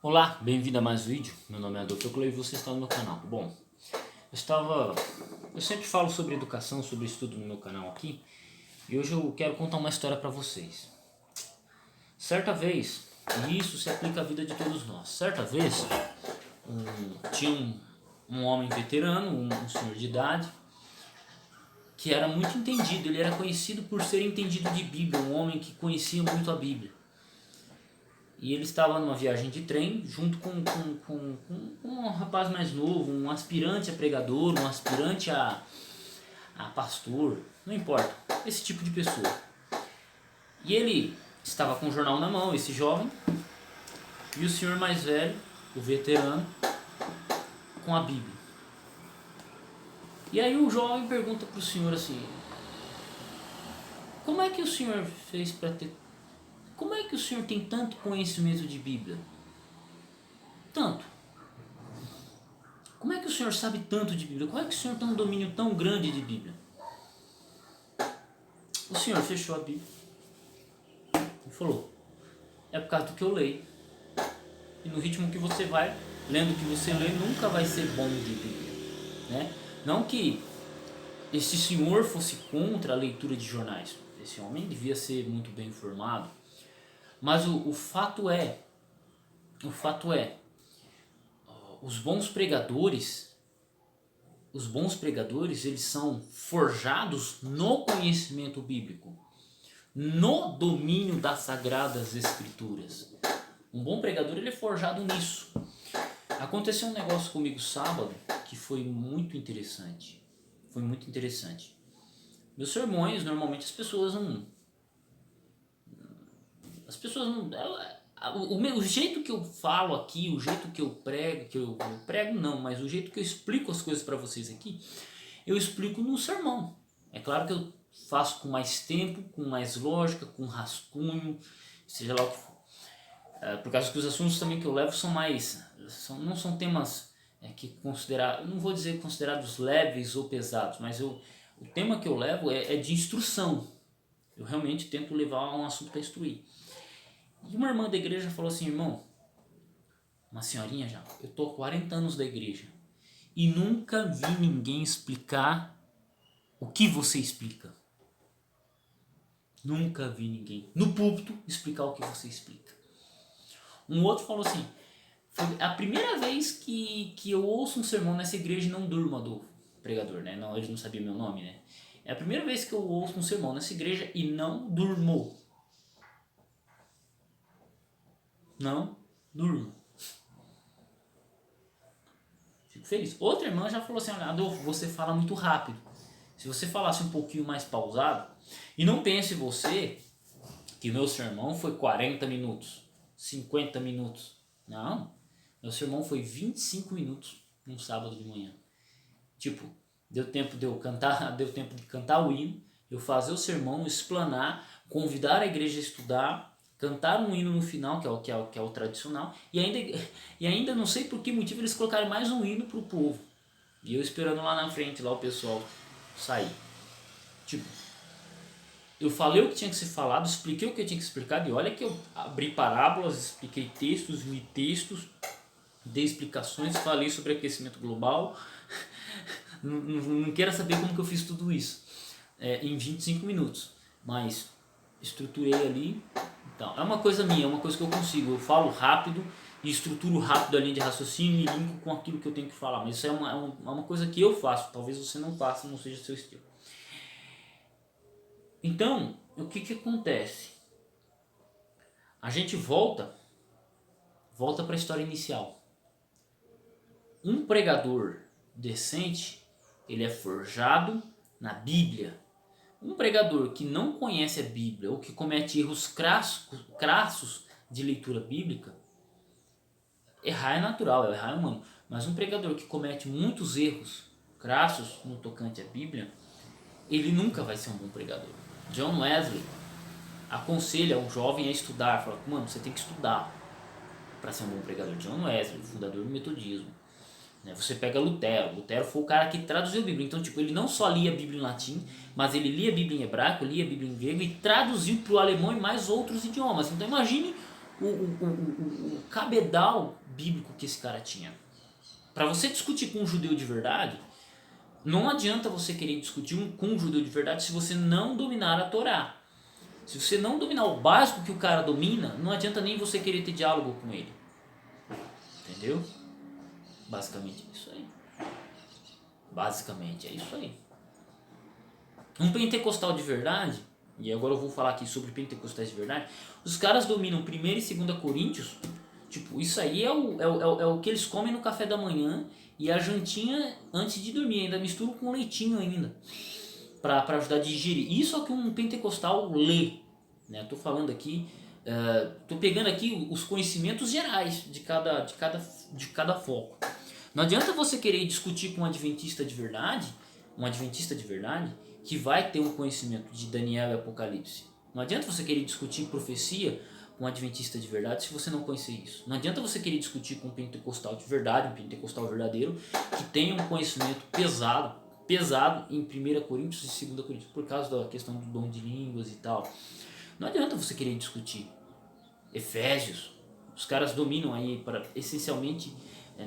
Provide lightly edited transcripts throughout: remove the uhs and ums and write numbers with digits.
Olá, bem-vindo a mais um vídeo. Meu nome é Adolfo Euclid e você está no meu canal. Bom, eu sempre falo sobre educação, sobre estudo no meu canal aqui, e hoje eu quero contar uma história para vocês. Certa vez, e isso se aplica à vida de todos nós. Certa vez, tinha um homem veterano, um senhor de idade, que era muito entendido. Ele era conhecido por ser entendido de Bíblia, um homem que conhecia muito a Bíblia. E ele estava numa viagem de trem junto com um rapaz mais novo, um aspirante a pregador, um aspirante a pastor, não importa, esse tipo de pessoa. E ele estava com o jornal na mão, esse jovem, e o senhor mais velho, o veterano, com a Bíblia. E aí o jovem pergunta para o senhor assim: como é que o senhor fez para ter... Como é que o senhor tem tanto conhecimento de Bíblia? Tanto. Como é que o senhor sabe tanto de Bíblia? Como é que o senhor tem um domínio tão grande de Bíblia? O senhor fechou a Bíblia e falou: é por causa do que eu leio. E no ritmo que você vai, lendo o que você lê, nunca vai ser bom de Bíblia, né? Não que esse senhor fosse contra a leitura de jornais. Esse homem devia ser muito bem informado. Mas o fato é, os bons pregadores, eles são forjados no conhecimento bíblico, no domínio das sagradas escrituras. Um bom pregador, ele é forjado nisso. Aconteceu um negócio comigo sábado que foi muito interessante. Meus sermões, normalmente as pessoas não... O jeito que eu falo aqui, o jeito que eu prego não, mas o jeito que eu explico as coisas para vocês aqui, eu explico no sermão. É claro que eu faço com mais tempo, com mais lógica, com rascunho, seja lá o que for. Por causa que os assuntos também que eu levo são mais... não são temas não vou dizer considerados leves ou pesados, mas o tema que eu levo é de instrução. Eu realmente tento levar um assunto para instruir. E uma irmã da igreja falou assim: irmão, uma senhorinha já, eu tô há 40 anos da igreja e nunca vi ninguém explicar o que você explica. Nunca vi ninguém no púlpito explicar o que você explica. Um outro falou assim: foi a primeira vez que eu ouço um sermão nessa igreja e não durmo, do pregador, né? Não, ele não sabia meu nome, né? É a primeira vez que eu ouço um sermão nessa igreja e não durmo. Não durmo. Fico feliz. Outra irmã já falou assim: Adolfo, você fala muito rápido. Se você falasse um pouquinho mais pausado, e não pense você que meu sermão foi 40 minutos, 50 minutos. Não, meu sermão foi 25 minutos num sábado de manhã. Tipo, deu tempo de eu cantar, deu tempo de cantar o hino, eu fazer o sermão, explanar, convidar a igreja a estudar, cantar um hino no final, que é o tradicional, e ainda não sei por que motivo eles colocaram mais um hino pro povo. E eu esperando lá na frente, lá o pessoal sair. Tipo, eu falei o que tinha que ser falado, expliquei o que eu tinha que explicar, e olha que eu abri parábolas, expliquei textos, li textos, dei explicações, falei sobre aquecimento global. Não quero saber como que eu fiz tudo isso em 25 minutos, mas estruturei ali. Então, é uma coisa minha, é uma coisa que eu consigo. Eu falo rápido e estruturo rápido a linha de raciocínio e linko com aquilo que eu tenho que falar. Mas isso é uma coisa que eu faço, talvez você não faça, não seja seu estilo. Então, o que acontece? A gente volta para a história inicial. Um pregador decente, ele é forjado na Bíblia. Um pregador que não conhece a Bíblia ou que comete erros crassos de leitura bíblica, errar é natural, errar é humano, mas um pregador que comete muitos erros crassos no tocante à Bíblia, ele nunca vai ser um bom pregador. John Wesley aconselha o jovem a estudar, fala: mano, você tem que estudar para ser um bom pregador. John Wesley, fundador do metodismo. Você pega Lutero foi o cara que traduziu a Bíblia, então tipo, ele não só lia a Bíblia em latim, mas ele lia a Bíblia em hebraico, lia a Bíblia em grego e traduziu para o alemão e mais outros idiomas. Então imagine o cabedal bíblico que esse cara tinha. Para você discutir com um judeu de verdade, não adianta você querer discutir com um judeu de verdade se você não dominar a Torá. Se você não dominar o básico que o cara domina, não adianta nem você querer ter diálogo com ele. Entendeu? Basicamente é isso aí. Basicamente é isso aí. Um pentecostal de verdade, e agora eu vou falar aqui sobre pentecostais de verdade, os caras dominam 1ª e 2ª Coríntios, tipo, isso aí é o que eles comem no café da manhã e a jantinha antes de dormir, ainda misturam com leitinho ainda, para ajudar a digerir. Isso é o que um pentecostal lê, né? Tô falando aqui, tô pegando aqui os conhecimentos gerais de cada foco. Não adianta você querer discutir com um adventista de verdade, que vai ter um conhecimento de Daniel e Apocalipse. Não adianta você querer discutir profecia com um adventista de verdade se você não conhecer isso. Não adianta você querer discutir com um pentecostal de verdade, um pentecostal verdadeiro, que tenha um conhecimento pesado em 1 Coríntios e 2 Coríntios, por causa da questão do dom de línguas e tal. Não adianta você querer discutir. Efésios, os caras dominam aí para essencialmente,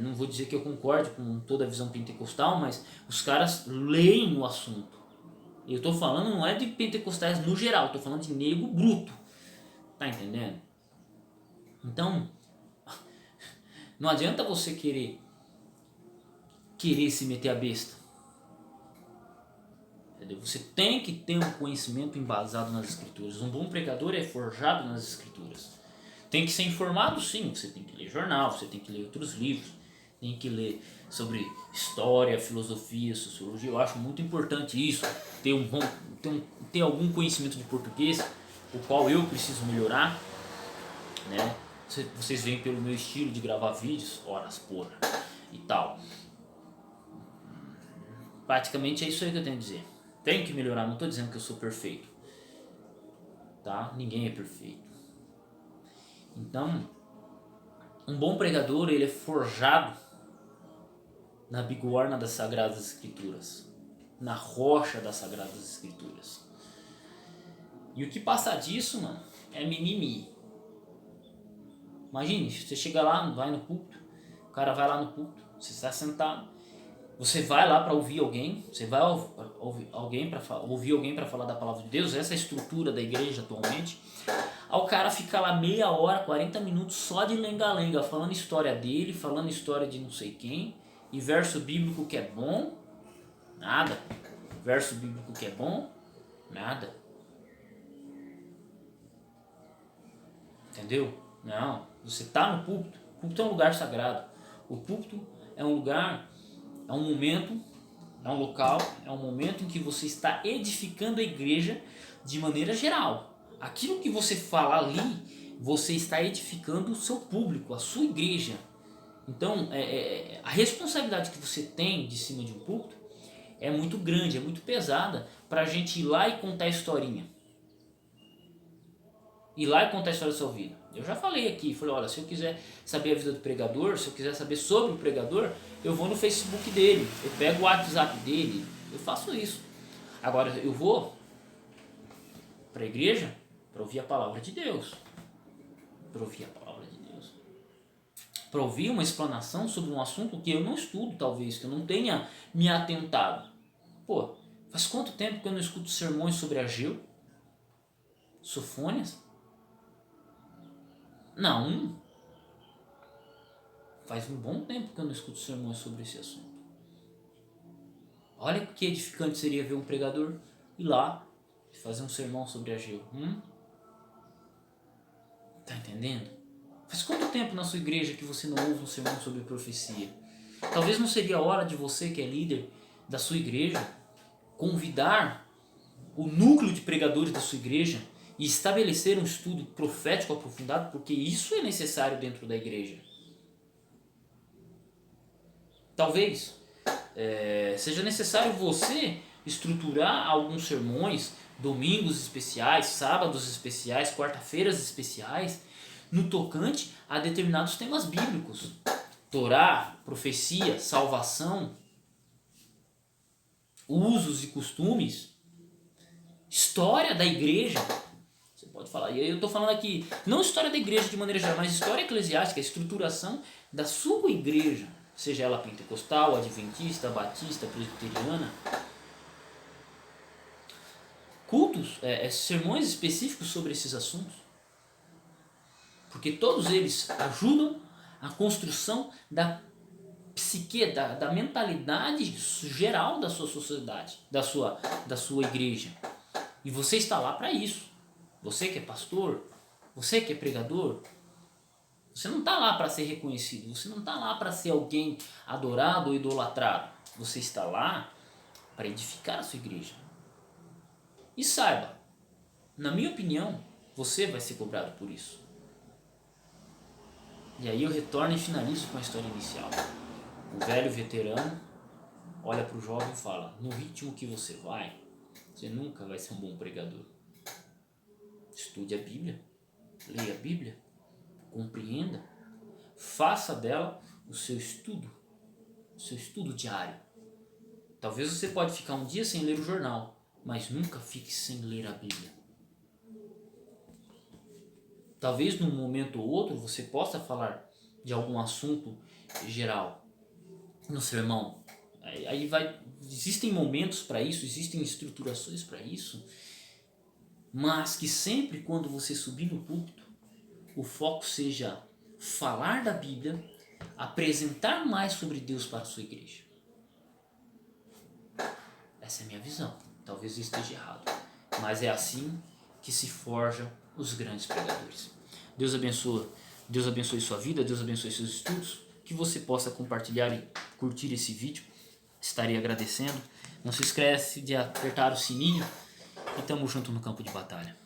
não vou dizer que eu concorde com toda a visão pentecostal, mas os caras leem o assunto. Eu tô falando não é de pentecostais no geral, tô falando de nego bruto. Tá entendendo? Então, não adianta você querer se meter a besta. Entendeu? Você tem que ter um conhecimento embasado nas escrituras. Um bom pregador é forjado nas escrituras. Tem que ser informado, sim. Você tem que ler jornal, você tem que ler outros livros, tem que ler sobre história, filosofia, sociologia. Eu acho muito importante isso. Ter algum conhecimento de português, o qual eu preciso melhorar, né? Vocês veem pelo meu estilo de gravar vídeos, horas porra e tal. Praticamente é isso aí que eu tenho a dizer. Tenho que melhorar, não estou dizendo que eu sou perfeito, tá? Ninguém é perfeito. Então, um bom pregador, ele é forjado na bigorna das Sagradas Escrituras, na rocha das Sagradas Escrituras. E o que passa disso, mano, é mimimi. Imagine, você chega lá, vai no púlpito, o cara vai lá no púlpito, você está sentado, você vai lá para ouvir alguém, você vai ouvir alguém para falar da palavra de Deus, essa é a estrutura da igreja atualmente. Aí o cara fica lá meia hora, 40 minutos só de lenga-lenga, falando história dele, falando história de não sei quem, e verso bíblico que é bom, nada. Verso bíblico que é bom, nada. Entendeu? Não, você está no púlpito. O púlpito é um lugar sagrado. O púlpito é um lugar, é um momento, é um local, é um momento em que você está edificando a igreja de maneira geral. Aquilo que você fala ali, você está edificando o seu público, a sua igreja. Então, a responsabilidade que você tem de cima de um púlpito é muito grande, é muito pesada para a gente ir lá e contar a historinha. Ir lá e contar a história da sua vida. Eu já falei aqui, falei, olha, se eu quiser saber a vida do pregador, se eu quiser saber sobre o pregador, eu vou no Facebook dele, eu pego o WhatsApp dele, eu faço isso. Agora, eu vou para a igreja para ouvir a palavra de Deus. Para ouvir a palavra de Deus. Para ouvir uma explanação sobre um assunto que eu não estudo, talvez, que eu não tenha me atentado. Pô, faz quanto tempo que eu não escuto sermões sobre Ageu? Sofônias? Não. Faz um bom tempo que eu não escuto sermões sobre esse assunto. Olha que edificante seria ver um pregador ir lá e fazer um sermão sobre Ageu. Tá entendendo? Faz quanto tempo na sua igreja que você não ouve um sermão sobre profecia? Talvez não seria a hora de você, que é líder da sua igreja, convidar o núcleo de pregadores da sua igreja e estabelecer um estudo profético aprofundado, porque isso é necessário dentro da igreja. Talvez seja necessário você estruturar alguns sermões, domingos especiais, sábados especiais, quarta-feiras especiais, no tocante a determinados temas bíblicos. Torá, profecia, salvação, usos e costumes, história da igreja. Você pode falar. E eu estou falando aqui, não história da igreja de maneira geral, mas história eclesiástica, a estruturação da sua igreja, seja ela pentecostal, adventista, batista, presbiteriana. Cultos, sermões específicos sobre esses assuntos. Porque todos eles ajudam a construção da psique, da mentalidade geral da sua sociedade, da sua igreja. E você está lá para isso. Você que é pastor, você que é pregador, você não está lá para ser reconhecido, você não está lá para ser alguém adorado ou idolatrado. Você está lá para edificar a sua igreja. E saiba, na minha opinião, você vai ser cobrado por isso. E aí eu retorno e finalizo com a história inicial. O velho veterano olha para o jovem e fala: no ritmo que você vai, você nunca vai ser um bom pregador. Estude a Bíblia, leia a Bíblia, compreenda, faça dela o seu estudo diário. Talvez você pode ficar um dia sem ler o jornal, mas nunca fique sem ler a Bíblia. Talvez num momento ou outro você possa falar de algum assunto geral no sermão. Existem momentos para isso, existem estruturações para isso, mas que sempre quando você subir no púlpito, o foco seja falar da Bíblia, apresentar mais sobre Deus para a sua igreja. Essa é a minha visão. Talvez eu esteja errado, mas é assim que se forjam os grandes pregadores. Deus abençoe sua vida, Deus abençoe seus estudos, que você possa compartilhar e curtir esse vídeo. Estarei agradecendo. Não se esquece de apertar o sininho e tamo junto no campo de batalha.